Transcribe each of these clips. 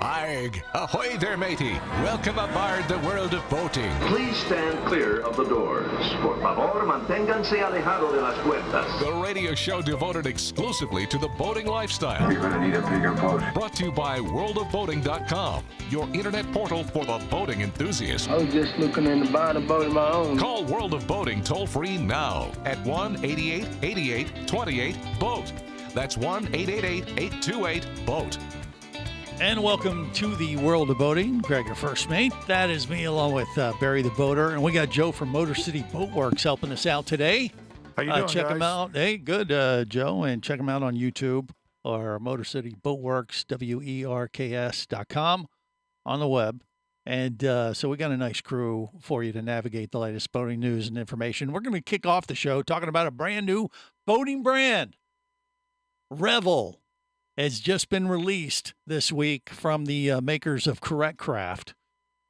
Arg! Ahoy there, matey! Welcome aboard the world of boating. Please stand clear of the doors. Por favor, manténganse alejado de las puertas. The radio show devoted exclusively to the boating lifestyle. You're gonna need a bigger boat. Brought to you by worldofboating.com, your internet portal for the boating enthusiast. I was just looking into buying a boat of my own. Call World of Boating toll-free now at 1-888-88-28-BOAT. That's 1-888-828-BOAT. And welcome to the World of Boating. Greg, your first mate. That is me, along with Barry the Boater. And we got Joe from Motor City Boat Works helping us out today. How you doing, check guys? him out. Hey, good, Joe. And check him out on YouTube or Motor City Boat Works, WERKS.com on the web. And so we got a nice crew for you to navigate the latest boating news and information. We're going to kick off the show talking about a brand new boating brand. Revel has just been released this week from the makers of Correct Craft.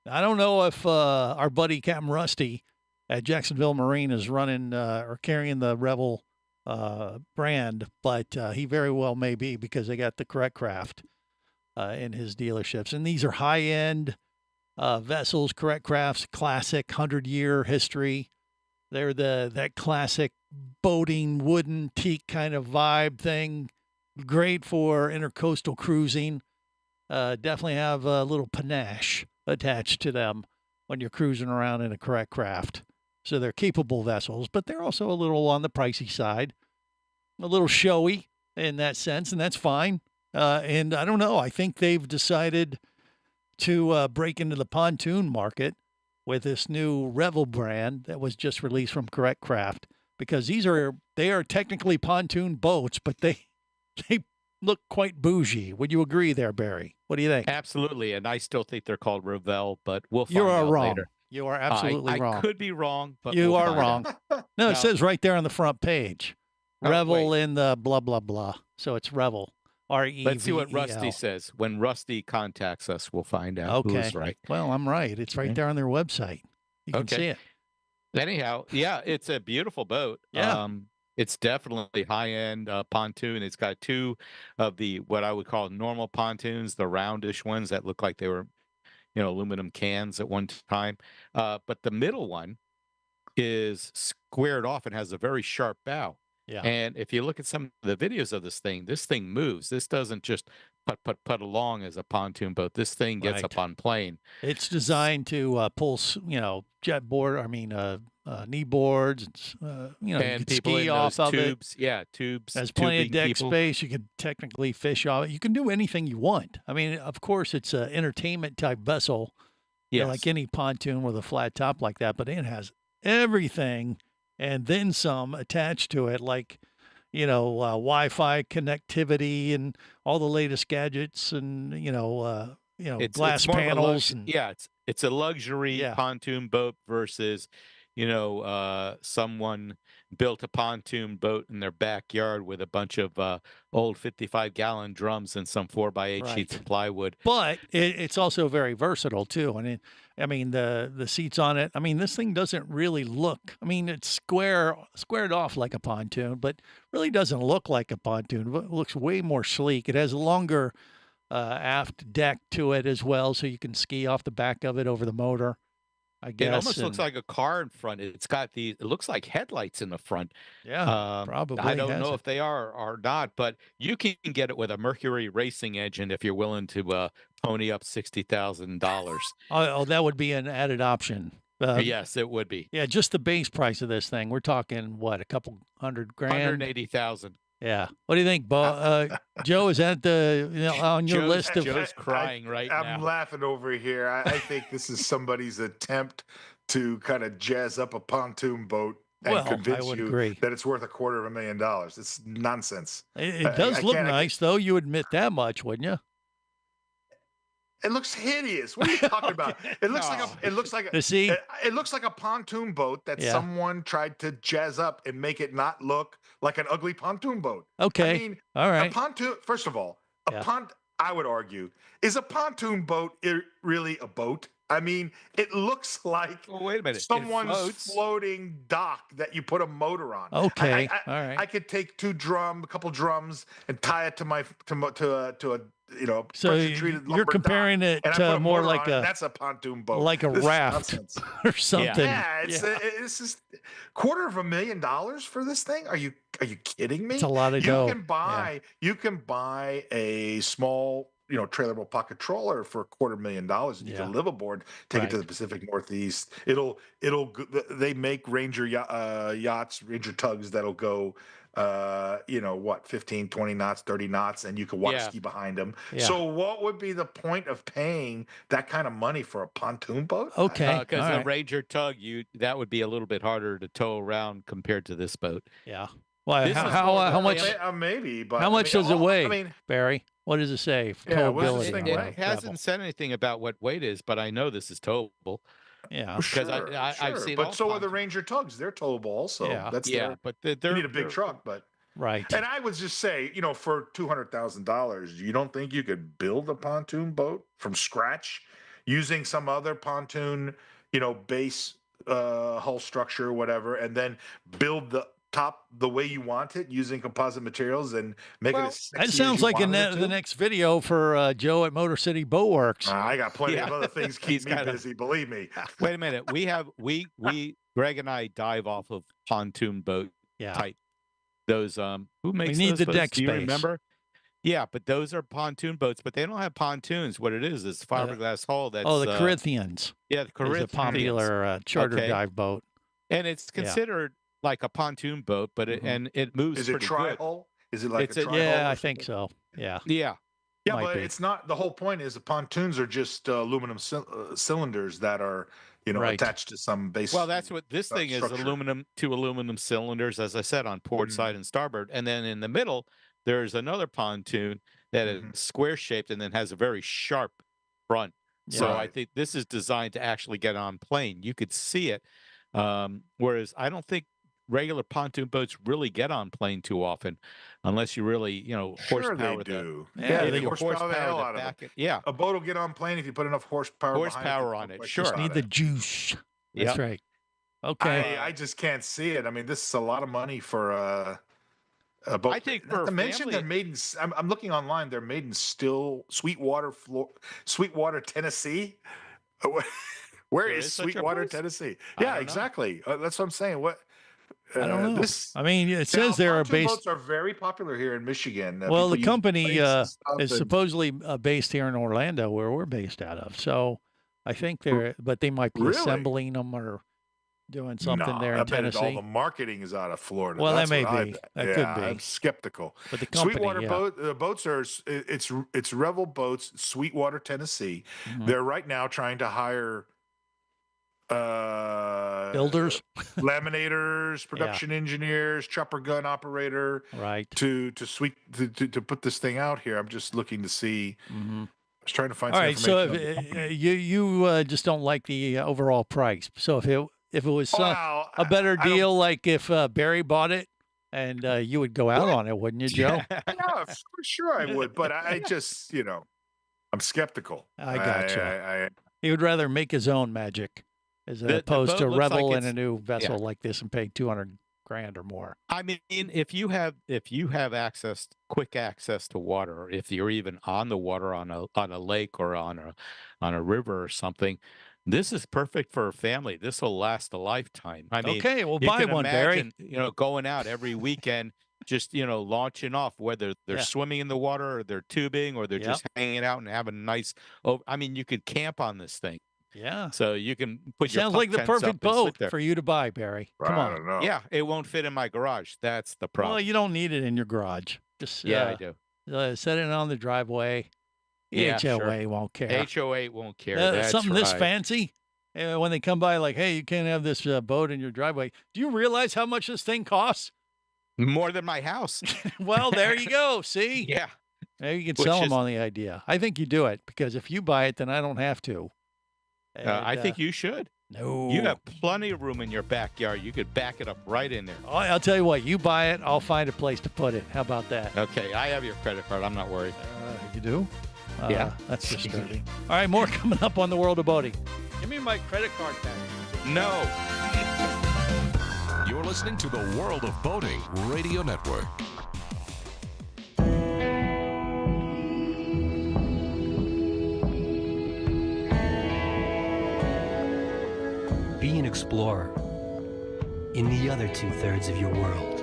I don't know if our buddy Captain Rusty at Jacksonville Marine is running or carrying the Revel brand, but he very well may be because they got the Correct Craft in his dealerships. And these are high-end vessels, Correct Craft's classic 100-year history. They're that classic boating, wooden teak kind of vibe thing. Great for intercoastal cruising. Definitely have a little panache attached to them when you're cruising around in a Correct Craft. So they're capable vessels, but they're also a little on the pricey side, a little showy in that sense, and that's fine. And I don't know. I think they've decided to break into the pontoon market with this new Revel brand that was just released from Correct Craft, because they are technically pontoon boats, but they look quite bougie. Would you agree there, Barry? What do you think? Absolutely, and I still think they're called Revel, but we'll find You are out wrong. later. You are absolutely wrong. I could be wrong, but you we'll are find wrong. out. No, it says right there on the front page. Oh, Revel wait. in the blah, blah, blah. So it's Revel. R-E-V-E-L. Let's see what Rusty says. When Rusty contacts us, we'll find out Okay. who's right. Well, I'm right. It's right there on their website. You can Okay. see it. Anyhow, yeah, it's a beautiful boat. Yeah. It's definitely high-end pontoon. It's got two of the what I would call normal pontoons, the roundish ones that look like they were, aluminum cans at one time. But the middle one is squared off and has a very sharp bow. Yeah. And if you look at some of the videos of this thing moves. This doesn't just put along as a pontoon boat. This thing gets Right. up on plane. It's designed to pull, jet board, knee boards, you And can people ski in off those of it. tubes. Yeah, tubes. There's plenty of tubing deck people. space. You could technically fish off it. You can do anything you want. I mean, of course, it's an entertainment type vessel, Yes. like any pontoon with a flat top like that, but it has everything and then some attached to it, like, Wi-Fi connectivity and all the latest gadgets and, glass more of a panels. it's a luxury Yeah. pontoon boat versus, someone built a pontoon boat in their backyard with a bunch of old 55-gallon drums and some 4x8 sheets Right. of plywood. But it's also very versatile too. And the seats on it. I mean, this thing doesn't really look. I mean, it's squared off like a pontoon, but really doesn't look like a pontoon. It looks way more sleek. It has a longer aft deck to it as well, so you can ski off the back of it over the motor. I guess It almost looks and- like a car in front. It looks like headlights in the front. yeah, probably. I don't has know it. if they are or not, but you can get it with a Mercury racing engine if you're willing to pony up $60,000. Oh, that would be an added option. Yes, it would be. Yeah, just the base price of this thing. We're talking what, a couple $100,000? 180,000. Yeah. What do you think, Joe? Is that on your list of? Joe's crying right I'm now. laughing over here. I think this is somebody's attempt to kind of jazz up a pontoon boat and Well, I convince would you agree. that it's worth $250,000. It's nonsense. It does I look can't- nice, though. You admit that much, wouldn't you? It looks hideous. What are you talking about? It looks like You see? it looks like a pontoon boat that Yeah. someone tried to jazz up and make it not look like an ugly pontoon boat. Okay. I mean, All a right. pontoon. First of all, I would argue, is a pontoon boat really a boat? I mean, it looks like Well, wait a minute. It someone's floats. floating dock that you put a motor on. Okay. I All right. I could take a couple drums, and tie it to my to a So pressure-treated you're lumber comparing dock, it and I put to a more motor like on it, a that's a pontoon boat. like a This is raft nonsense. or something. Yeah, it's just $250,000 for this thing. Are you kidding me? It's a lot of You dough. can buy a small trailerable pocket trawler for $250,000, and you can live aboard, take it to the Pacific Northeast. They make Ranger yachts, Ranger tugs that'll go 15, 20 knots, 30 knots, and you can water ski behind them. Yeah. So what would be the point of paying that kind of money for a pontoon boat? Okay. Because all the right. Ranger tug, that would be a little bit harder to tow around compared to this boat. Yeah. Well, This is how much? Maybe, but How much does it weigh, I mean, Barry? What does it say? Yeah, what does this Towability thing on weigh? It hasn't said anything about what weight is, but I know this is towable. Yeah. sure, I've seen but all so are the pontoons. Ranger tugs. They're towable also. Yeah. That's Yeah, but you they're need a big truck, but Right. and I would just say, for $200,000, you don't think you could build a pontoon boat from scratch using some other pontoon, base hull structure or whatever, and then build the top the way you want it using composite materials and make it as That sexy sounds as you like wanted it the to? next video for Joe at Motor City Boat Works. I got plenty of Yeah. other things keep He's me got a- busy. Believe me. Wait a minute. Greg and I dive off of pontoon boat Yeah. type. Those who makes need those the boats? deck Do you space. remember? Yeah, but those are pontoon boats, but they don't have pontoons. What it is fiberglass hull. That's Oh, the Corinthians yeah, the is a Corinthians. popular charter Okay. dive boat. and it's considered like a pontoon boat, but it moves Is it pretty tri good. hull? Is it like It's a a- tri hull? Yeah, I think so. Yeah. Yeah, Yeah, Might but be. it's not. The whole point is the pontoons are just aluminum cylinders that are, Right. attached to some base. well, that's what this thing is: structure. two aluminum cylinders, as I said, on port Mhm. side and starboard, and then in the middle there's another pontoon that is Mhm. square shaped and then has a very sharp front. So Yeah. I think this is designed to actually get on plane. You could see it, whereas I don't think regular pontoon boats really get on plane too often, unless you really, Sure horsepower they do. Yeah, they they horsepower the hell to out of it. back it. Yeah, A boat will get on plane if you put enough horsepower. behind Horsepower to on no it, question sure. about Need the it. juice. That's Yep. right. Okay. I just can't see it. I mean, this is a lot of money for a boat. I think Not for to a mention family- they're made in. I'm looking online. They're made in Sweetwater, Tennessee. Where There is is such a Sweetwater, place? Tennessee? I Yeah, don't know. exactly. That's what I'm saying. What? I don't know. This, I mean, it says they are pontoon based. boats are very popular here in Michigan. Well, the People use company planes and stuff is and- supposedly based here in Orlando, where we're based out of. So I think but they might be Really? assembling them or doing something there I in bet all Tennessee. the marketing is out of Florida. Well, that That's may what I be. bet. That Yeah, could be. I'm skeptical. But the company, Sweetwater yeah. boats are it's Revel Boats, Sweetwater, Tennessee. Mhm. They're right now trying to hire Builders, laminators, production engineers, chopper gun operator right? to put this thing out here. I'm just looking to see. Mhm. I was trying to find All some right. So information. on the company. you just don't like the overall price. So if it was Well, a better I don't- deal, like if Barry bought it, and you would go out What? on it, wouldn't you, Joe? Yeah, for sure I would, but I just, I'm skeptical. I gotcha. I He would rather make his own magic as The opposed boat to looks like revel in a it's- new vessel like this and pay $200,000 or more. I mean, if you have quick access to water, or if you're even on the water on a lake or on a river or something, this is perfect for a family. This will last a lifetime. I mean, Okay, well, you buy can one, Barry. imagine, going out every weekend, just launching off, whether they're Yeah. swimming in the water or they're tubing or they're Yep. just hanging out and having a nice. Oh, I mean, you could camp on this thing, Yeah. so you can put your Sounds pup like the tents up perfect and sit boat there. for you to buy, Barry. Come I on. don't know. Yeah, it won't fit in my garage. That's the problem. Well, you don't need it in your garage. Just Yeah, I do. set it on the driveway. Yeah, HOA won't care. HOA won't care. That's Something this right. fancy. When they come by, like, hey, you can't have this boat in your driveway. Do you realize how much this thing costs? More than my house. Well, there you go. See? Yeah. Maybe you can Which sell them is- on the idea. I think you do it because if you buy it, then I don't have to. I think you should. No. You have plenty of room in your backyard. You could back it up right in there. Oh, I'll tell you what. You buy it, I'll find a place to put it. How about that? Okay, I have your credit card. I'm not worried. You do? Yeah. That's disturbing. All right, more coming up on the World of Boating. Give me my credit card back. No. You're listening to the World of Boating Radio Network. explorer in the other 2/3 of your world.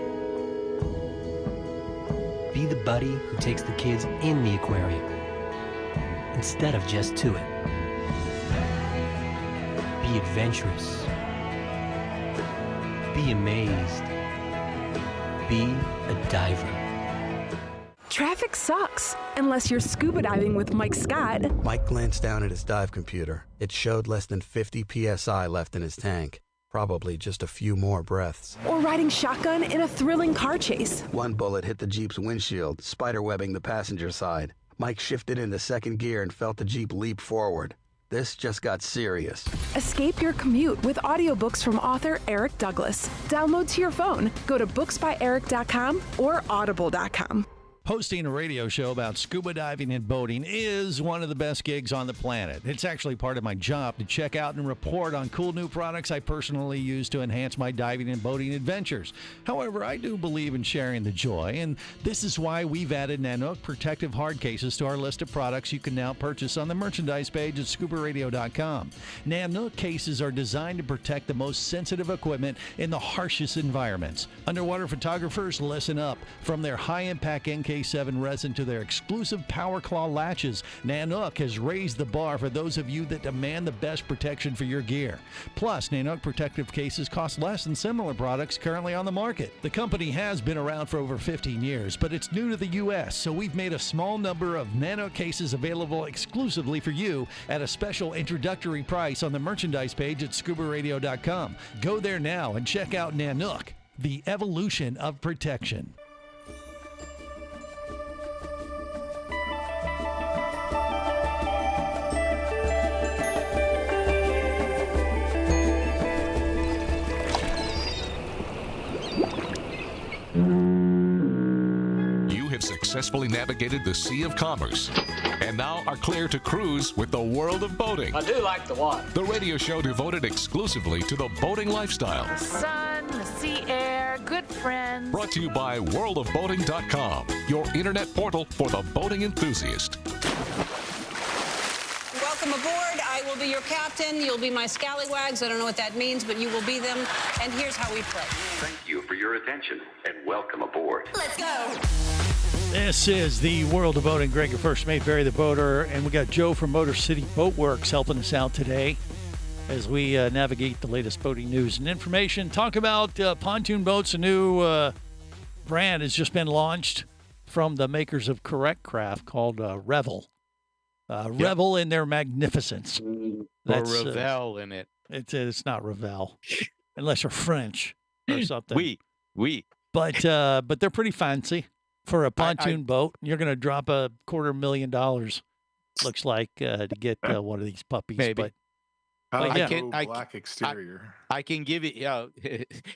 Be the buddy who takes the kids in the aquarium instead of just to it. Be adventurous. Be amazed. Be a diver. Traffic sucks, unless you're scuba diving with Mike Scott. Mike glanced down at his dive computer. It showed less than 50 psi left in his tank. Probably just a few more breaths. Or riding shotgun in a thrilling car chase. One bullet hit the Jeep's windshield, spiderwebbing the passenger side. Mike shifted into second gear and felt the Jeep leap forward. This just got serious. Escape your commute with audiobooks from author Eric Douglas. Download to your phone. Go to booksbyeric.com or audible.com. Hosting a radio show about scuba diving and boating is one of the best gigs on the planet. It's actually part of my job to check out and report on cool new products I personally use to enhance my diving and boating adventures. However, I do believe in sharing the joy, and this is why we've added Nanook protective hard cases to our list of products you can now purchase on the merchandise page at scubaradio.com. Nanook cases are designed to protect the most sensitive equipment in the harshest environments. Underwater photographers, listen up. From their high-impact NK7 resin to their exclusive Power Claw latches, Nanook has raised the bar for those of you that demand the best protection for your gear. Plus, Nanook protective cases cost less than similar products currently on the market. The company has been around for over 15 years, but it's new to the U.S., so we've made a small number of Nanook cases available exclusively for you at a special introductory price on the merchandise page at scubaradio.com. Go there now and check out Nanook, the evolution of protection. Successfully navigated the Sea of Commerce and now are clear to cruise with the World of Boating. I do like the water. The radio show devoted exclusively to the boating lifestyle. The sun, the sea air, good friends. Brought to you by worldofboating.com, your internet portal for the boating enthusiast. Welcome aboard. I will be your captain. You'll be my scallywags. I don't know what that means, but you will be them. And here's how we play. Thank you for your attention and welcome aboard. Let's go. This is the World of Boating. Greg, your first mate, Barry the Boater, and we got Joe from Motor City Boat Works helping us out today as we navigate the latest boating news and information. Talk about pontoon boats. A new brand has just been launched from the makers of Correct Craft called Revel. Revel in their magnificence. That's, or Revel in it. It's not Revel, unless you're French or something. Oui. But they're pretty fancy. For a pontoon boat, you're going to drop $250,000, looks like, to get one of these puppies. Maybe. But black exterior. I can give you,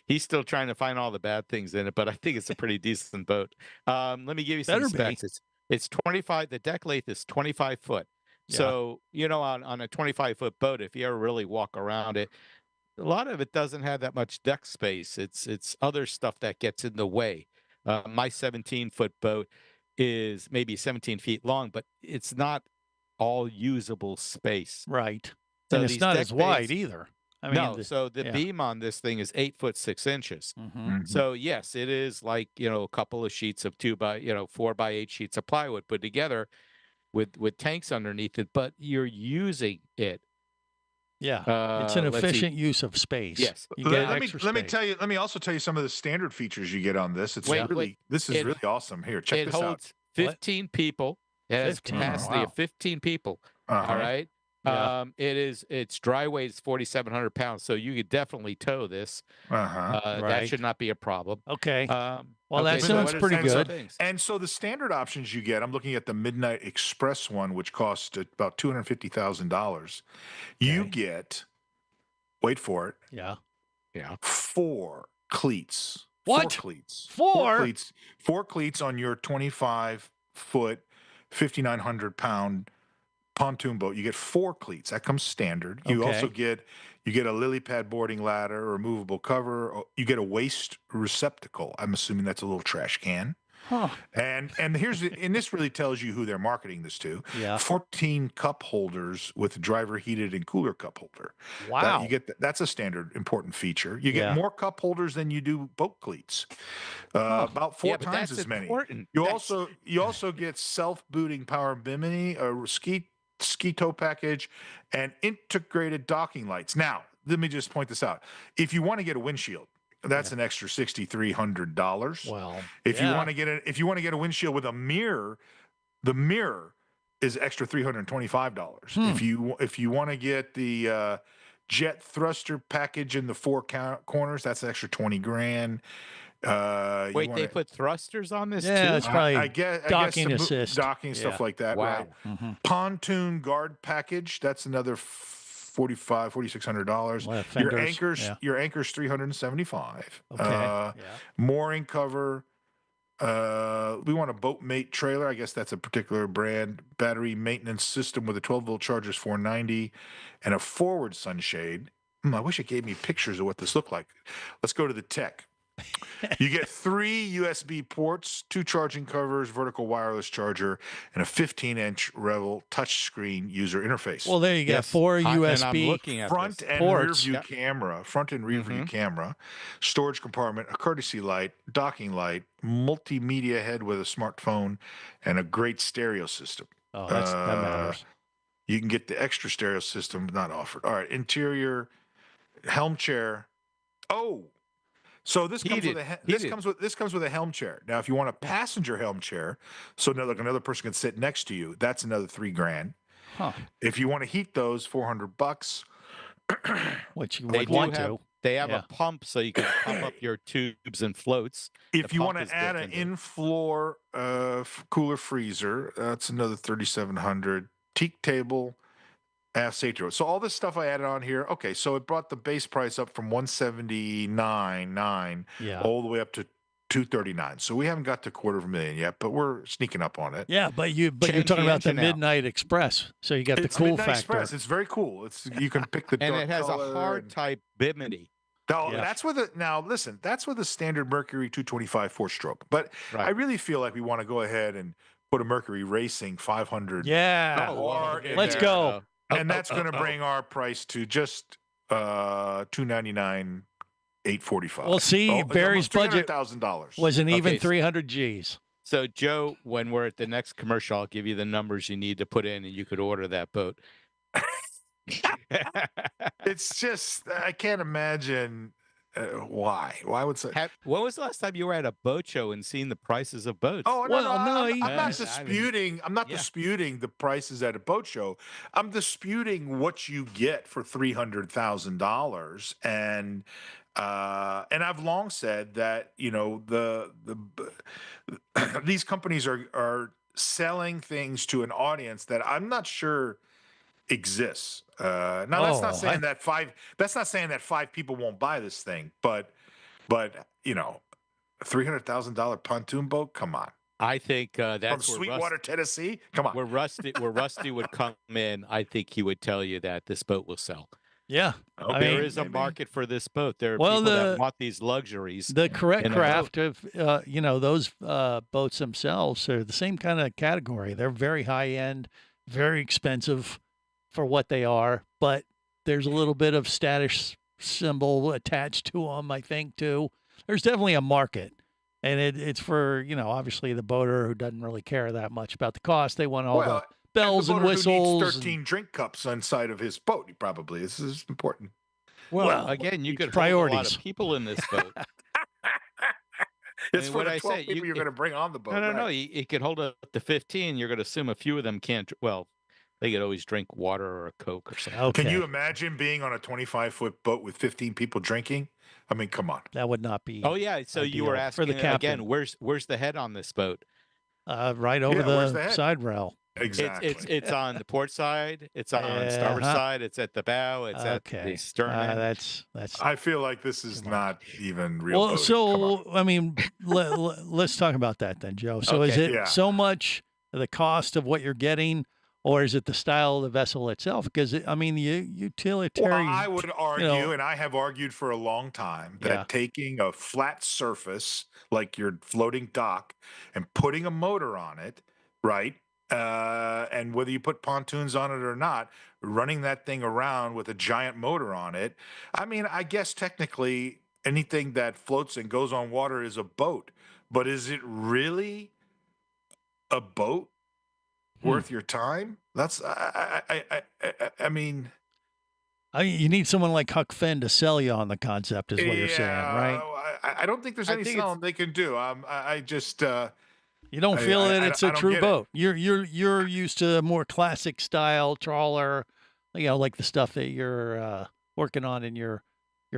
he's still trying to find all the bad things in it, but I think it's a pretty decent boat. Let me give you some specs. It's 25, the deck length is 25 foot. Yeah. So, on a 25-foot boat, if you ever really walk around it, a lot of it doesn't have that much deck space. It's other stuff that gets in the way. My 17-foot boat is maybe 17 feet long, but it's not all usable space. Right. So and it's not as wide either. So the beam on this thing is 8 foot 6 inches. Mm-hmm. So yes, it is like, a couple of sheets of 4 by 8 sheets of plywood put together with tanks underneath it, but you're using it. Yeah, it's an efficient use of space. Yes. Let me also tell you some of the standard features you get on this. It's really awesome. Here, check this out. It holds 15 people. It has capacity of 15 people. All right. Yeah. Its dry weight is 4,700 pounds, so you could definitely tow this. That should not be a problem. Okay. That sounds pretty good. And so the standard options you get, I'm looking at the Midnight Express one, which costs about $250,000. You get, wait for it. Yeah. 4 cleats. What? 4 cleats. 4 cleats. 4 cleats on your 25-foot, 5,900 pound pontoon boat. You get 4 cleats. That comes standard. You also get a lily pad boarding ladder, removable cover. You get a waste receptacle. I'm assuming that's a little trash can. Huh. And this really tells you who they're marketing this to. Yeah. 14 cup holders with driver heated and cooler cup holder. Wow. You get that's a standard important feature. You get Yeah. more cup holders than you do boat cleats. About 4 but times that's as many. important. You That's- also get self-booting power bimini, a ski tow package, and integrated docking lights. Now, let me just point this out. If you want to get a windshield, that's an extra $6,300. Well, If you want to get a windshield with a mirror, the mirror is extra $325. If you want to get the jet thruster package in the 4 corners, that's an extra 20 grand. Wait, they put thrusters on this Yeah, too? it's probably I guess docking some assist. docking stuff like that. Wow. Right. Pontoon guard package. That's another $4,600. Well, Your fenders, anchors, yeah. your anchors $375. Okay. Yeah. Mooring cover. We want a boat mate trailer. I guess that's a particular brand. Battery maintenance system with a 12-volt charger is $490, and a forward sunshade. I wish it gave me pictures of what this looked like. Let's go to the tech. You get 3 USB ports, 2 charging covers, vertical wireless charger, and a 15-inch Revel touchscreen user interface. Well, there you go. Yes. 4 And I'm USB. looking at Front this. and ports. rear view camera, front and rear view camera, storage compartment, a courtesy light, docking light, multimedia head with a smartphone, and a great stereo system. Oh, that matters. You can get the extra stereo system not offered. All right, interior helm chair. Oh, so this comes Heated. with a Heated. this comes with a helm chair. Now, if you want a passenger helm chair, so another person can sit next to you, that's another $3 grand. Huh. If you want to heat those, $400. Which you They would do want have, to. They have Yeah. a pump so you can pump up your tubes and floats. If The you pump want is to add built an into it. in-floor cooler freezer, that's another $3,700. Teak table, safety road. So all this stuff I added on here. Okay, so it brought the base price up from $179,900 Yeah. all the way up to $239,000. So we haven't got to $250,000 yet, but we're sneaking up on it. Yeah, but you're Change talking the about the engine out. Midnight Express, so you got the It's cool Midnight factor. Express. It's very cool. You can pick the And dark it has a color hard and- type bimini. No, Yeah. that's with a now. Listen, that's with a standard Mercury 225 4-stroke. But Right. I really feel like we want to go ahead and put a Mercury Racing 500. Yeah. Or in Let's there. go. And that's going to bring our price to just $299,845. Well, see, Barry's budget $300,000. was an even Okay, so- 300 G's. So, Joe, when we're at the next commercial, I'll give you the numbers you need to put in, and you could order that boat. It's just I can't imagine why. Why would say? When was the last time you were at a boat show and seen the prices of boats? Oh no, Well, no, no, I'm he- not I mean- disputing. I'm not Yeah. disputing the prices at a boat show. I'm disputing what you get for $300,000, and I've long said that these companies are selling things to an audience that I'm not sure exists. Now that's Oh, not saying that five. That's not saying that 5 people won't buy this thing, but $300,000 pontoon boat. Come on, I think from that's where Sweetwater, Tennessee. Come on. Where Rusty would come in. I think he would tell you that this boat will sell. Yeah. Okay. I There mean, is a market for this boat. There are Well, people that the- want these luxuries. the correct in a craft of those boats themselves are the same kind of category. They're very high end, very expensive for what they are, but there's a little bit of status symbol attached to them, I think, too. There's definitely a market, and it's for obviously the boater who doesn't really care that much about the cost. They want all the bells the and boater who needs whistles. 13 drink cups inside of his boat. Probably this is important. Well, again, you could hold a lot priorities. of people in this boat. It's mean, for what the I 12 say, people you're going to bring on the boat. No. right. It could hold up to 15. You're going to assume a few of them can't. Well, they could always drink water or a Coke or something. Okay. Can you imagine being on a 25-foot boat with 15 people drinking? I mean, come on. That would not be Oh yeah. So you were ideal asking for the captain. again. Where's the head on this boat? Right over Yeah, where's the the head? side rail. Exactly. It's on the port side. It's on the starboard Uh-huh. side. It's at the bow. It's at Okay. the stern. end. That's I feel like this is not even real. well. boating. Come on. So I mean, let's talk about that then, Joe. So is Okay. it Yeah. so much the cost of what you're getting, or is it the style of the vessel itself? Because I mean, the utilitarian. Well, I would argue, know- and I have argued for a long time, that Yeah. taking a flat surface like your floating dock and putting a motor on it, right? And whether you put pontoons on it or not, running that thing around with a giant motor on it. I mean, I guess technically anything that floats and goes on water is a boat, but is it really a boat worth your time? That's I mean, you need someone like Huck Finn to sell you on the concept, is what you're saying, right? I don't think there's any selling they can do. I just You don't feel that it's I a don't true get it. boat. You're used to a more classic style trawler, like the stuff that you're working on in your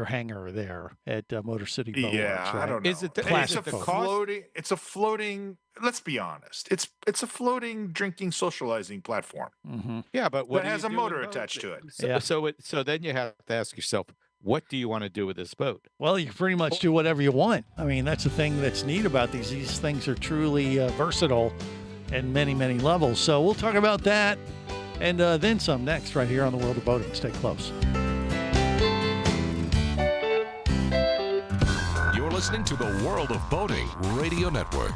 hangar there at Motor City Boat Yeah, Works, right? I don't know. Is it the- Classic it's a boat. floating? It's a floating. Let's be honest. It's a floating drinking socializing platform. Mm-hmm. Yeah, but what That do has you a do motor with boats? attached to it. So, Yeah. so then you have to ask yourself, what do you want to do with this boat? Well, you can pretty much do whatever you want. I mean, that's the thing that's neat about these. These things are truly versatile in many, many levels. So we'll talk about that and then some next right here on The World of Boating. Stay close. You're listening to the World of Boating Radio Network.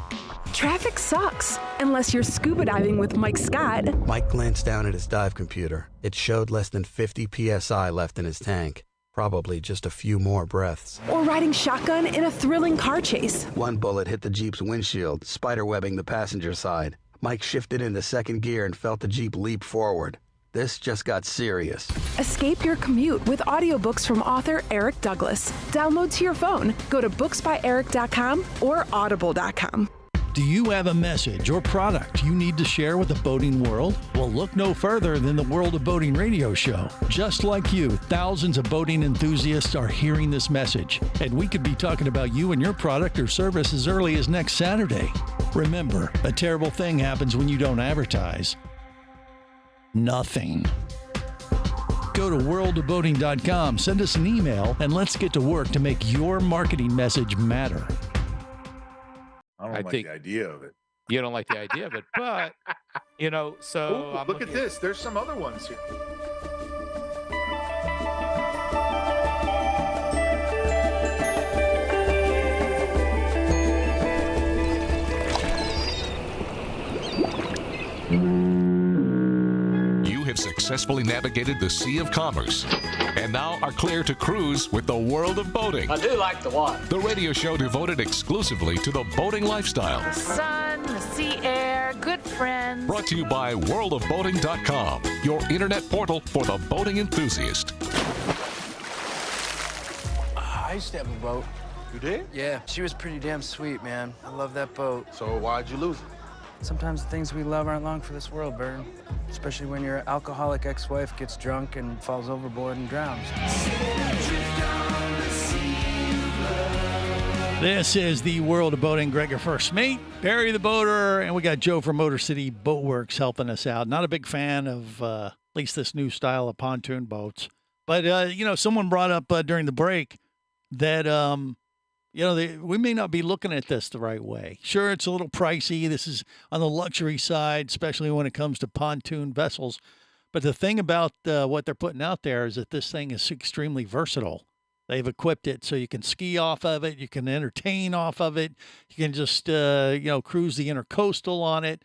Traffic sucks unless you're scuba diving with Mike Scott. Mike glanced down at his dive computer. It showed less than 50 psi left in his tank. Probably just a few more breaths. Or riding shotgun in a thrilling car chase. One bullet hit the Jeep's windshield, spiderwebbing the passenger side. Mike shifted into second gear and felt the Jeep leap forward. This just got serious. Escape your commute with audiobooks from author Eric Douglas. Download to your phone. Go to booksbyeric.com or audible.com. Do you have a message or product you need to share with the boating world? Well, look no further than the World of Boating radio show. Just like you, thousands of boating enthusiasts are hearing this message, and we could be talking about you and your product or service as early as next Saturday. Remember, a terrible thing happens when you don't advertise. Nothing. Go to worldofboating.com, send us an email, and let's get to work to make your marketing message matter. I don't I like think- the idea of it. You don't like the idea of it, but so Ooh, I'm look at looking- this. There's some other ones here. You have successfully navigated the Sea of Commerce and now are clear to cruise with the World of Boating. I do like the water. The radio show devoted exclusively to the boating lifestyle. The sun, the sea air, good friends. Brought to you by worldofboating.com, your internet portal for the boating enthusiast. I used to have a boat. You did? Yeah, she was pretty damn sweet, man. I love that boat. So why'd you lose it? Sometimes the things we love aren't long for this world, Bird. Especially when your alcoholic ex-wife gets drunk and falls overboard and drowns. This is the World of Boating. Greg, your first mate, Barry the boater, and we got Joe from Motor City Boat Works helping us out. Not a big fan of at least this new style of pontoon boats, but someone brought up during the break that we may not be looking at this the right way. Sure, it's a little pricey. This is on the luxury side, especially when it comes to pontoon vessels. But the thing about what they're putting out there is that this thing is extremely versatile. They've equipped it so you can ski off of it, you can entertain off of it, you can just cruise the intercoastal on it,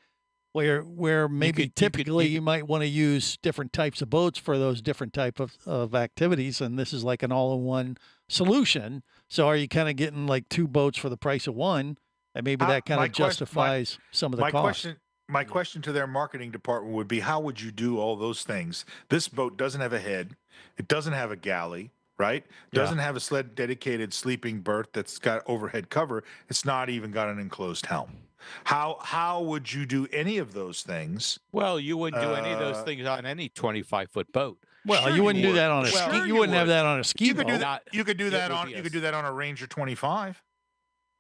where maybe typically you might want to use different types of boats for those different type of activities, and this is like an all-in-one solution. So are you kind of getting like two boats for the price of one, and maybe that kind of justifies some of the cost? My question to their marketing department would be, how would you do all those things? This boat doesn't have a head. It doesn't have a galley, right? Doesn't have a dedicated sleeping berth that's got overhead cover. It's not even got an enclosed helm. How would you do any of those things? Well, you wouldn't do any of those things on any 25-foot boat. Well, Sure you wouldn't you do that would. on a Sure ski. you You wouldn't have would. that on a ski You could boat. do that. You could do that would on. be You a- could do that on a Ranger 25.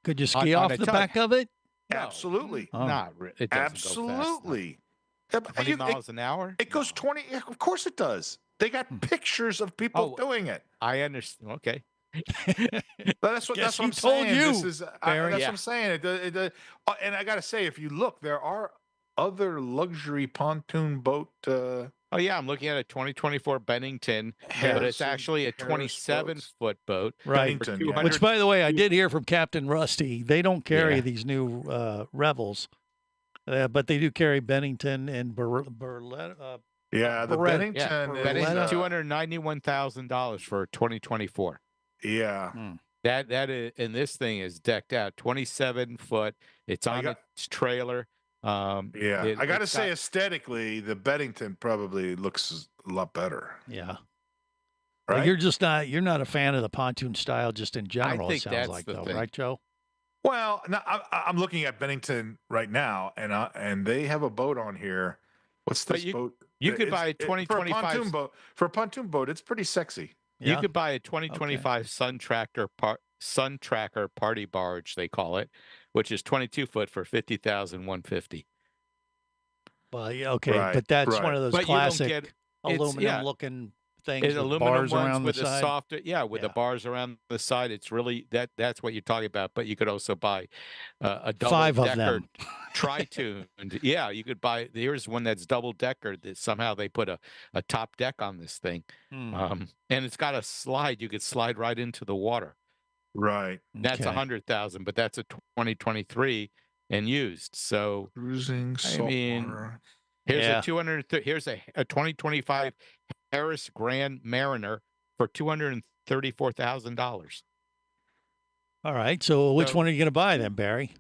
Could you On- ski on off a the tug. back of it? No. Absolutely. Oh. Not re- it doesn't go fast Absolutely. enough. 20 miles an hour? It goes 20. Of course it does. They got pictures of people doing it. I understand. Okay. That's what Guess I'm he told saying. you, This is Barry. that's what I'm saying. And I got to say, if you look, there are other luxury pontoon boat? Oh yeah, I'm looking at a 2024 Bennington, but it's actually a 27-foot boat. Right. for Bennington, yeah. 200 Which, by the way, I did hear from Captain Rusty. They don't carry Yeah. these new Revels, but they do carry Bennington and Berletta. Yeah, the Beretta. Bennington. Yeah, is, Bennington, Beretta. $291,000 for 2024. Yeah. That is, and this thing is decked out, 27 foot. It's on its trailer. Yeah, I got to say, aesthetically, the Bennington probably looks a lot better. Yeah. Right? But you're not a fan of the pontoon style just in general, think it sounds that's like, the though, thing. right, Joe? Well, no, I'm looking at Bennington right now, and they have a boat on here. What's But this boat? you could It's- buy a it- for 2025 For a pontoon boat, it's pretty sexy. You could buy a 2025 Sun Tracker Party Barge, they call it, which is 22 foot for $50,150. Well, yeah, okay, Right, but that's right. one of those But you don't classic get- it's- aluminum-looking things It's with aluminum bars ones around with the the side. softer, with the Yeah. bars around the side. It's really that's what you're talking about. But you could also buy a double 5 of decker them. tri-tuned. Yeah, you could buy. Here's one that's double decker. That somehow they put a top deck on this thing, and it's got a slide. You could slide right into the water. Right. That's Okay. 100,000, but that's a 2023 and used. So Cruising saltwater. here's Yeah. a 200. Here's a 2025 Harris Grand Mariner for $234,000. All right, so which So- one are you going to buy then, Barry?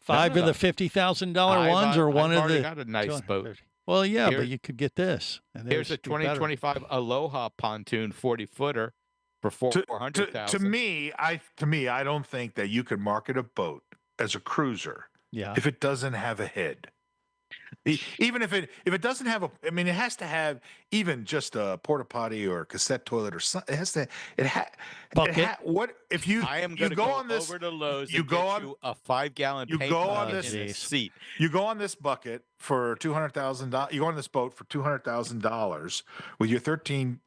5 no, of no. the $50,000 I've ones, or one of already the? got a nice boat. 250? Well, yeah, Here- but you could get this. And Here's a theirs would be better. 2025 Aloha pontoon 40-footer for To $400,000. me, I don't think that you could market a boat as a cruiser Yeah. if it doesn't have a head. Even if it doesn't have a, I mean, it has to have even just a porta potty or a cassette toilet or something. It has to. Bucket. What if you? I am you going to go go on this. over to Lowe's you and go get on- you a 5-gallon you paint go on bucket this- and a seat. You go on this bucket for $200,000. You go on this boat for $200,000 with your 13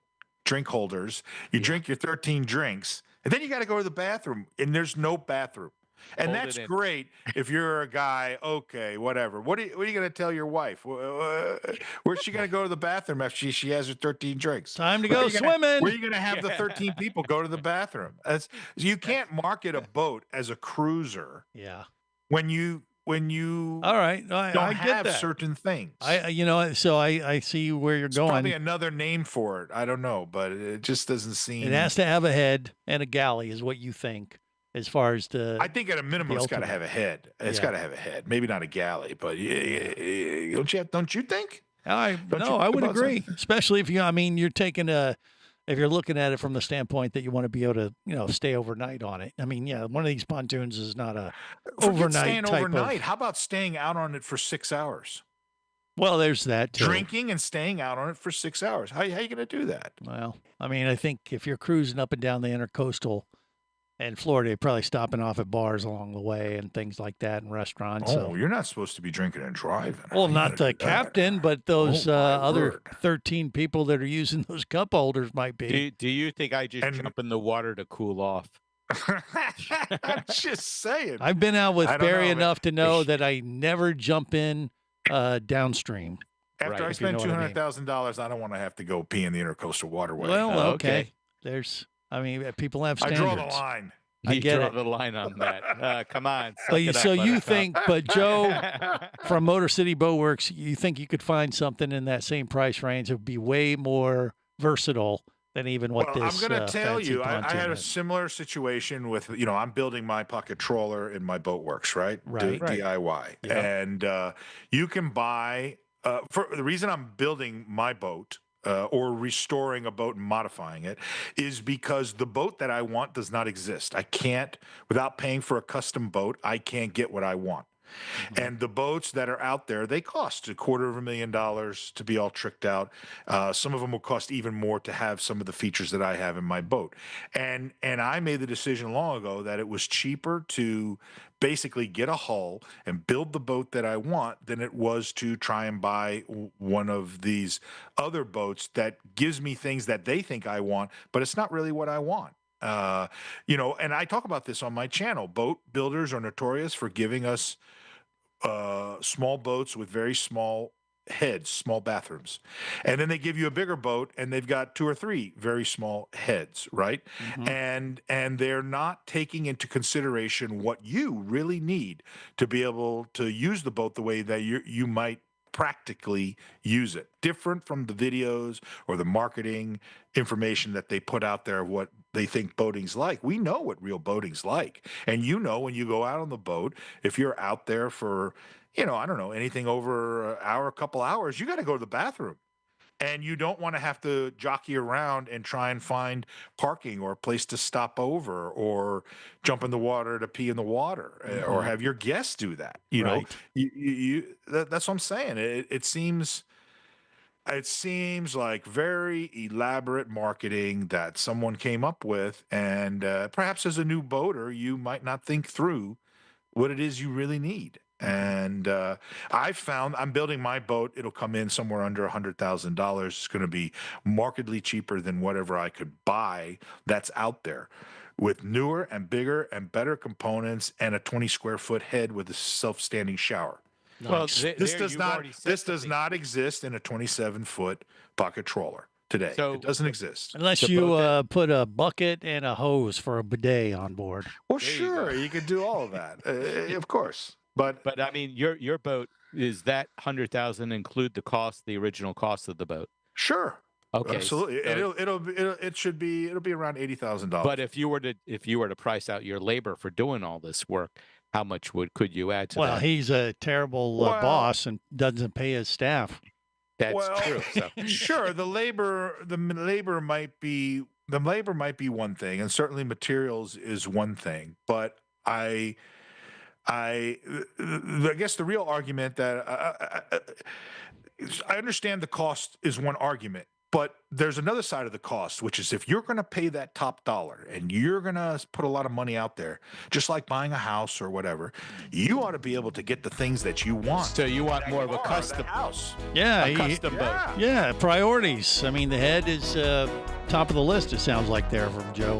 drink holders. You drink your 13 drinks, and then you got to go to the bathroom, and there's no bathroom. And Hold that's it in. great if you're a guy. Okay, whatever. What are you going to tell your wife? Where's she going to go to the bathroom after she has her 13 drinks? Time to Where go are you gonna- swimming. Where are you going to have the 13 people go to the bathroom? You can't market a boat as a cruiser Yeah. when you All right. I don't get have that. certain things. So I see where you're It's probably going. another name for it. I don't know, but it just doesn't seem. It has to have a head and a galley, is what you think, as far as the. I think at a minimum, it's got to ultimate. have a head. It's Yeah. got to have a head. Maybe not a galley, but don't you think? I Don't you I think would about agree, something? especially if you. I mean, you're taking if you're looking at it from the standpoint that you want to be able to, stay overnight on it. I mean, yeah, one of these pontoons is not a Forget overnight staying type overnight. of. How about staying out on it for 6 hours? Well, there's that too. Drinking and staying out on it for 6 hours. How you going to do that? Well, I mean, I think if you're cruising up and down the intercoastal in Florida, you're probably stopping off at bars along the way and things like that and restaurants. Oh, so. you're not supposed to be drinking and driving. Well, How you not gonna the do that? captain, but those Oh, my other word. 13 people that are using those cup holders might be. Do you think I just And- jump in the water to cool off? I'm just saying. I've been out with I don't Barry know, man. enough to know that I never jump in downstream. After Right, I if you spend know what I mean. $200,000, I don't want to have to go pee in the intercoastal waterway. Well, Oh, okay. okay. There's, I mean, people have I standards. draw the line. I You get draw it. the line on that. Come on. But suck it so up, you Buttercup. think, but Joe from Motor City Boat Works, you think you could find something in that same price range that would be way more versatile than even what Well, this I'm going to tell fancy you, I pontoon had a is. similar situation with, I'm building my pocket trawler in my Boat Works, right? Right. Right. DIY. Yeah. And you can buy, for the reason I'm building my boat or restoring a boat and modifying it is because the boat that I want does not exist. I can't, without paying for a custom boat, I can't get what I want. And the boats that are out there, they cost $250,000 to be all tricked out. Some of them will cost even more to have some of the features that I have in my boat. And I made the decision long ago that it was cheaper to basically get a hull and build the boat that I want than it was to try and buy one of these other boats that gives me things that they think I want, but it's not really what I want. And I talk about this on my channel. Boat builders are notorious for giving us small boats with very small heads, small bathrooms. And then they give you a bigger boat and they've got 2 or 3 very small heads, right? And they're not taking into consideration what you really need to be able to use the boat the way that you might practically use it. Different from the videos or the marketing information that they put out there of what they think boating's like. We know what real boating's like. And you know, when you go out on the boat, if you're out there for, I don't know, anything over an hour, a couple hours, you got to go to the bathroom. And you don't want to have to jockey around and try and find parking or a place to stop over or jump in the water to pee in the water or have your guests do that. You know, that's what I'm saying. It seems like very elaborate marketing that someone came up with. And perhaps as a new boater, you might not think through what it is you really need. And I found I'm building my boat. It'll come in somewhere under $100,000. It's going to be markedly cheaper than whatever I could buy that's out there, with newer and bigger and better components and a 20 square foot head with a self-standing shower. Well, This does not exist in a 27-foot pocket trawler today. So- it doesn't exist. Unless you put a bucket and a hose for a bidet on board. Well, sure, you could do all of that, of course. But I mean, your boat, is that 100,000 include the original cost of the boat? Sure. Okay. Absolutely. So- It'll be around $80,000. But if you were to price out your labor for doing all this work, how much could you add to Well, that? he's a terrible boss and doesn't pay his staff. That's true. So. Sure, the labor might be one thing, and certainly materials is one thing. But I guess the real argument that I understand the cost is one argument, but there's another side of the cost, which is if you're going to pay that top dollar and you're going to put a lot of money out there, just like buying a house or whatever, you ought to be able to get the things that you want. So you want more of a custom house. Yeah. A custom boat. Yeah, priorities. I mean, the head is top of the list, it sounds like, there from Joe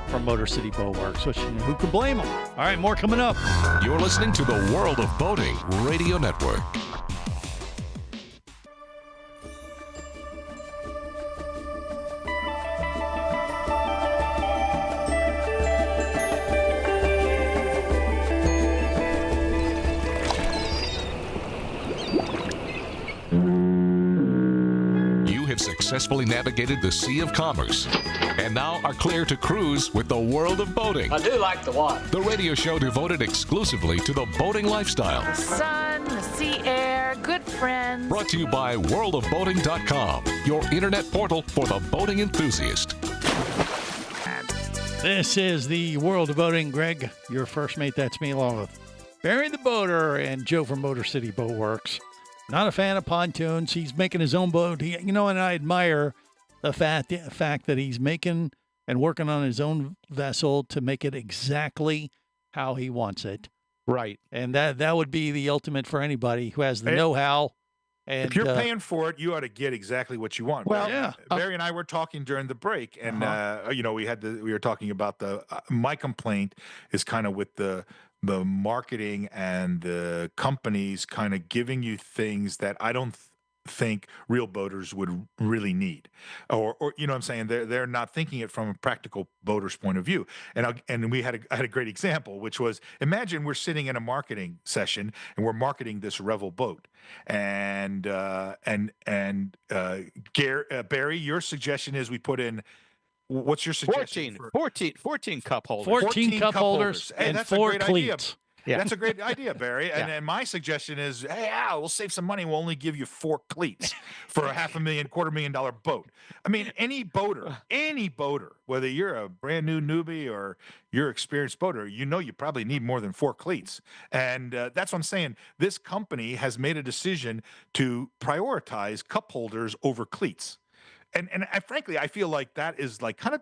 from Motor City Boat Works, which who could blame him? All right, more coming up. You're listening to the World of Boating Radio Network. You have successfully navigated the Sea of Commerce and now are clear to cruise with the World of Boating. I do like the water. The radio show devoted exclusively to the boating lifestyle. The sun, the sea air, good friends. Brought to you by worldofboating.com, your internet portal for the boating enthusiast. This is the World of Boating. Greg, your first mate, that's me, along with Barry the Boater and Joe from Motor City Boat Works. Not a fan of pontoons. He's making his own boat. And I admire the fact that he's making and working on his own vessel to make it exactly how he wants it. Right. And that would be the ultimate for anybody who has the know-how. And if you're paying for it, you ought to get exactly what you want. Well, Barry and I were talking during the break, and we were talking about my complaint is kind of with the marketing and the companies kind of giving you things that I don't think real boaters would really need, or you know what I'm saying, they're not thinking it from a practical boater's point of view. And I had a great example, which was, imagine we're sitting in a marketing session and we're marketing this Revel boat, and Barry, your suggestion is we put in, what's your suggestion? 14 cup holders. 14 cup holders Hey, and that's 4 a great idea. cleats. Yeah. That's a great idea, Barry. And then my suggestion is, hey, we'll save some money. We'll only give you 4 cleats for a $500,000 boat. I mean, any boater, whether you're a brand new newbie or you're an experienced boater, you probably need more than 4 cleats. And that's what I'm saying. This company has made a decision to prioritize cup holders over cleats. And frankly, I feel like that is like kind of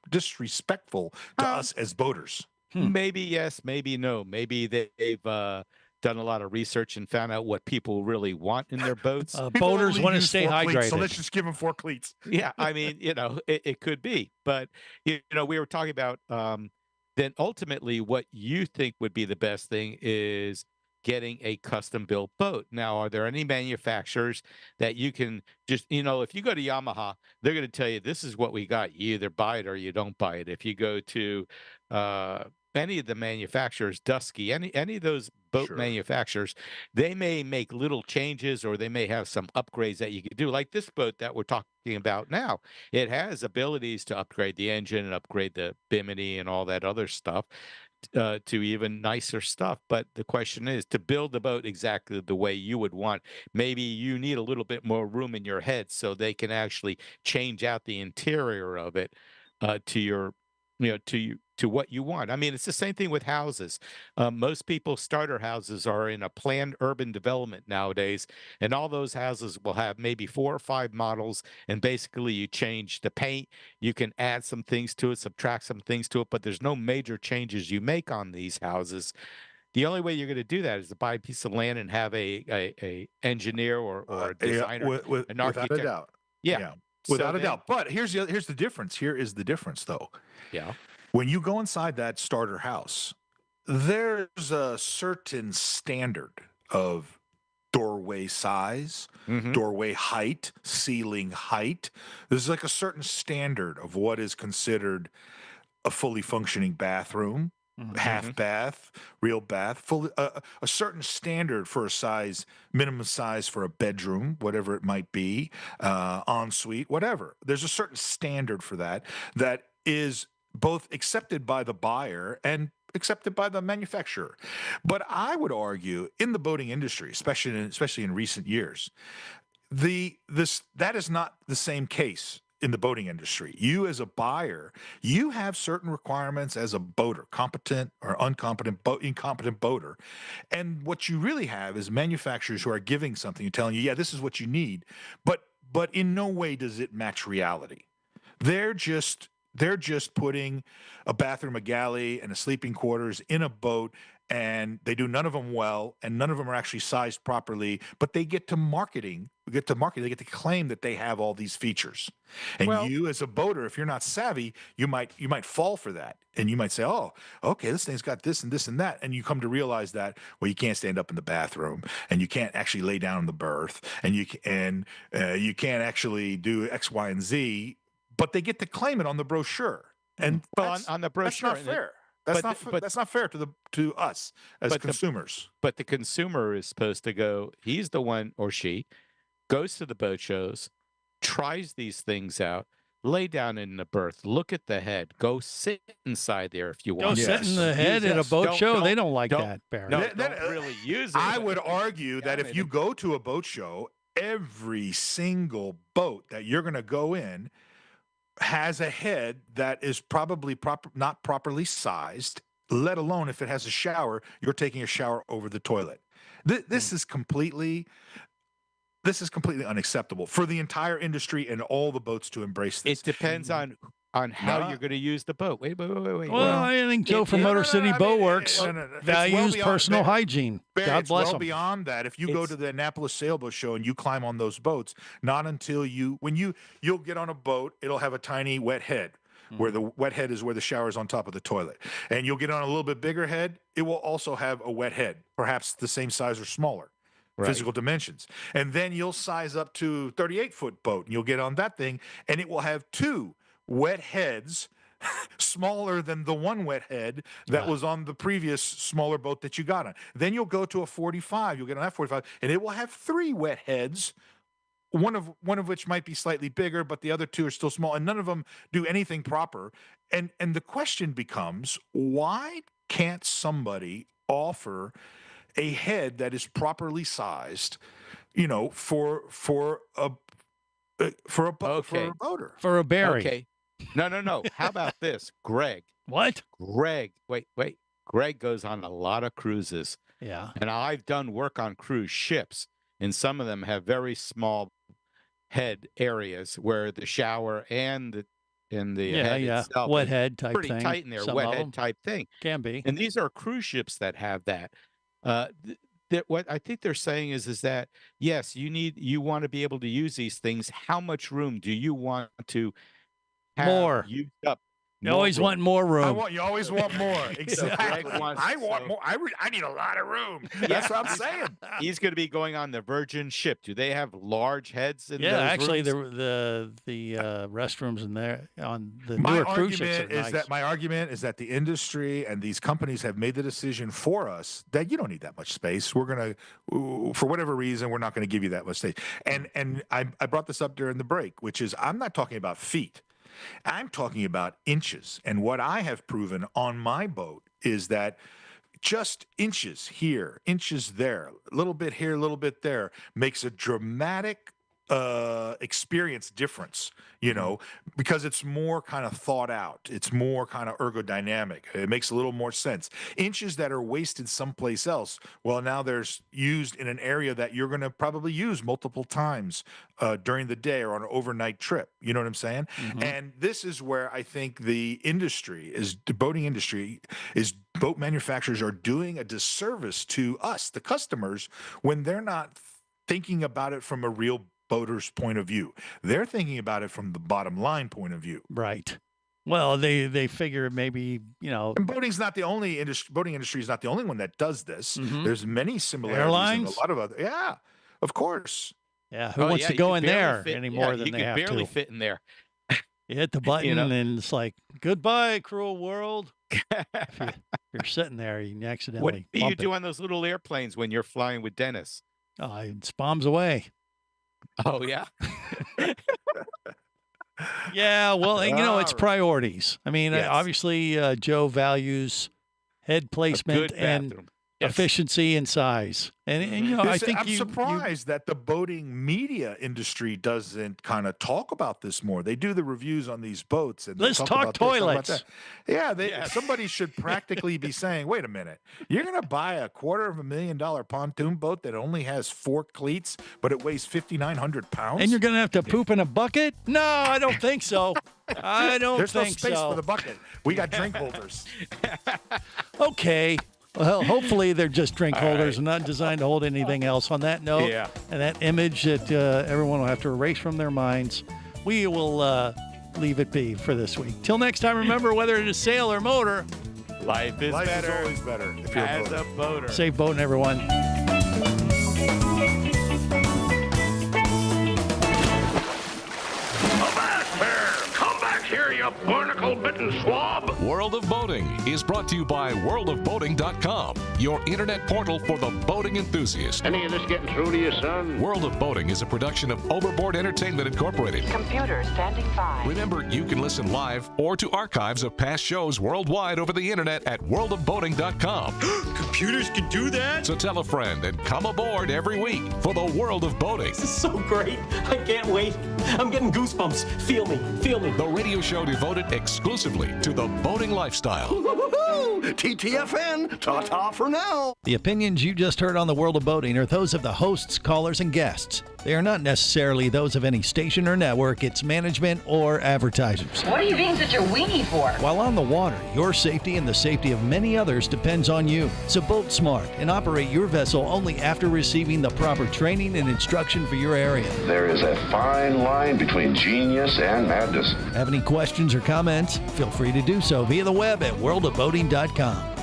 disrespectful to us as boaters. Maybe yes, maybe no. Maybe they've done a lot of research and found out what people really want in their boats. Boaters want to stay hydrated. So let's just give them 4 cleats. Yeah, I mean, it could be. But, we were talking about then ultimately what you think would be the best thing is getting a custom built boat. Now, are there any manufacturers that you can just, if you go to Yamaha, they're going to tell you this is what we got. You either buy it or you don't buy it. If you go to any of the manufacturers, Dusky, any of those boat manufacturers, they may make little changes or they may have some upgrades that you could do. Like this boat that we're talking about now, it has abilities to upgrade the engine and upgrade the bimini and all that other stuff to even nicer stuff. But the question is to build the boat exactly the way you would want. Maybe you need a little bit more room in your head so they can actually change out the interior of it to your to what you want. I mean, it's the same thing with houses. Most people's starter houses are in a planned urban development nowadays, and all those houses will have maybe 4 or 5 models, and basically you change the paint, you can add some things to it, subtract some things to it, but there's no major changes you make on these houses. The only way you're going to do that is to buy a piece of land and have a engineer or a designer, an architect. Without a doubt. Yeah. Without a doubt. But here's the difference. Here is the difference, though. Yeah. When you go inside that starter house, there's a certain standard of doorway size, doorway height, ceiling height. There's like a certain standard of what is considered a fully functioning bathroom, half bath, real bath, full a certain standard for a size, minimum size for a bedroom, whatever it might be, ensuite, whatever. There's a certain standard for that is both accepted by the buyer and accepted by the manufacturer. But I would argue in the boating industry, especially in recent years, that is not the same case in the boating industry. You as a buyer, you have certain requirements as a boater, competent or incompetent boater. And what you really have is manufacturers who are giving something and telling you, yeah, this is what you need, but in no way does it match reality. They're just putting a bathroom, a galley, and a sleeping quarters in a boat, and they do none of them well, and none of them are actually sized properly, but they get to marketing, they get to claim that they have all these features. And you as a boater, if you're not savvy, you might fall for that. And you might say, oh, okay, this thing's got this and this and that. And you come to realize that, well, you can't stand up in the bathroom, and you can't actually lay down in the berth, and you can't actually do X, Y, and Z, but they get to claim it on the brochure. And on the brochure, that's not fair. That's not fair to us as consumers. But the consumer is supposed to go. He's the one, or she goes to the boat shows, tries these things out, lay down in the berth, look at the head, go sit inside there if you want. Go sit in the head at a boat show. They don't like that, Barry. No, don't really use it. I would argue that if you go to a boat show, every single boat that you're going to go in has a head that is probably not properly sized, let alone if it has a shower, you're taking a shower over the toilet. This is completely unacceptable for the entire industry and all the boats to embrace this. It depends on how you're going to use the boat. Wait. Well, I think Joe from Motor City Boat Works values personal hygiene. God bless him. Beyond that, if you go to the Annapolis Sailboat Show and you climb on those boats, not until you'll get on a boat, it'll have a tiny wet head. Where the wet head is where the shower is on top of the toilet. And you'll get on a little bit bigger head, it will also have a wet head, perhaps the same size or smaller. Physical dimensions. And then you'll size up to 38-foot boat, and you'll get on that thing, and it will have 2 wet heads smaller than the one wet head that was on the previous smaller boat that you got on. Then you'll go to a 45, you'll get on that 45, and it will have 3 wet heads, one of which might be slightly bigger, but the other 2 are still small, and none of them do anything proper. And the question becomes, why can't somebody offer a head that is properly sized, for a boater, for a Barry? Okay. No. How about this, Greg? What? Greg, wait. Greg goes on a lot of cruises. Yeah. And I've done work on cruise ships, and some of them have very small head areas where the shower and the head itself wet head type pretty thing. Tight in there, Some wet of head them type thing. can be. And these are cruise ships that have that. What I think they're saying is that yes, you want to be able to use these things. How much room do you want to have More. used up You always want more room. You always want more. Exactly. Greg wants- I want so- more. I need a lot of room. That's what I'm saying. He's going to be going on the Virgin ship. Do they have large heads in Yeah, those actually, rooms? the restrooms in there on the My newer cruise ships are argument is nice. my argument is that the industry and these companies have made the decision for us that you don't need that much space. We're gonna, for whatever reason, we're not going to give you that much space. And I brought this up during the break, which is I'm not talking about feet. I'm talking about inches. And what I have proven on my boat is that just inches here, inches there, a little bit here, a little bit there, makes a dramatic experience difference, because it's more kind of thought out. It's more kind of ergodynamic. It makes a little more sense. Inches that are wasted someplace else, well, now there's used in an area that you're going to probably use multiple times during the day or on an overnight trip. You know what I'm saying? Mm-hmm. And this is where I think the boating industry is boat manufacturers are doing a disservice to us, the customers, when they're not thinking about it from a real boater's point of view. They're thinking about it from the bottom line point of view. Right. Well, they figure maybe, And boating's not the only industry. Boating industry is not the only one that does this. Mhm. There's many similarities. Airlines? And a lot of other. Yeah, of course. Yeah, who wants to go in there any more than you they could have barely to? fit in there. You hit the button know? and it's like, goodbye, cruel world. If you're sitting there, you can What accidentally do you bump do it. on those little airplanes when you're flying with Dennis? It bombs away. Oh, yeah? Yeah, well, and, it's All right. priorities. I mean, Yes. obviously, Joe values head placement Good and bathroom. Yes. efficiency and size. And I Listen, think I'm surprised that the boating media industry doesn't kind of talk about this more. They do the reviews on these boats and they Let's talk about this, talk about toilets. that. Yeah, somebody should practically be saying, "Wait a minute, you're going to buy a $250,000 pontoon boat that only has 4 cleats, but it weighs 5,900 pounds, And you're going to have to poop in a bucket? No, I don't think so. I don't There's no think space so. for the bucket. We got drink holders." Okay. Well, hopefully they're just drink holders and not designed to hold anything else. On that note, Yeah. and that image that everyone will have to erase from their minds, we will leave it be for this week. Till next time, remember, whether it is sail or motor, Life is Life better is always better if you're a as boater. a boater. safe boating, everyone. Come back there! Come back here, you barnacle-bitten swab! World of Boating is brought to you by worldofboating.com, your internet portal for the boating enthusiast. Any of this getting through to you, son? World of Boating is a production of Overboard Entertainment Incorporated. Computer standing by. Remember, you can listen live or to archives of past shows worldwide over the internet at worldofboating.com. Computers can do that? So tell a friend and come aboard every week for the World of Boating. This is so great. I can't wait. I'm getting goosebumps. Feel me. Feel me. The radio show devoted exclusively to the boating lifestyle. TTFN, ta-ta for now. The opinions you just heard on the World of Boating are those of the hosts, callers, and guests. They are not necessarily those of any station or network, its management, or advertisers. What are you being such a weenie for? While on the water, your safety and the safety of many others depends on you. So boat smart and operate your vessel only after receiving the proper training and instruction for your area. There is a fine line between genius and madness. Have any questions or comments? Feel free to do so via the web at worldofboating.com.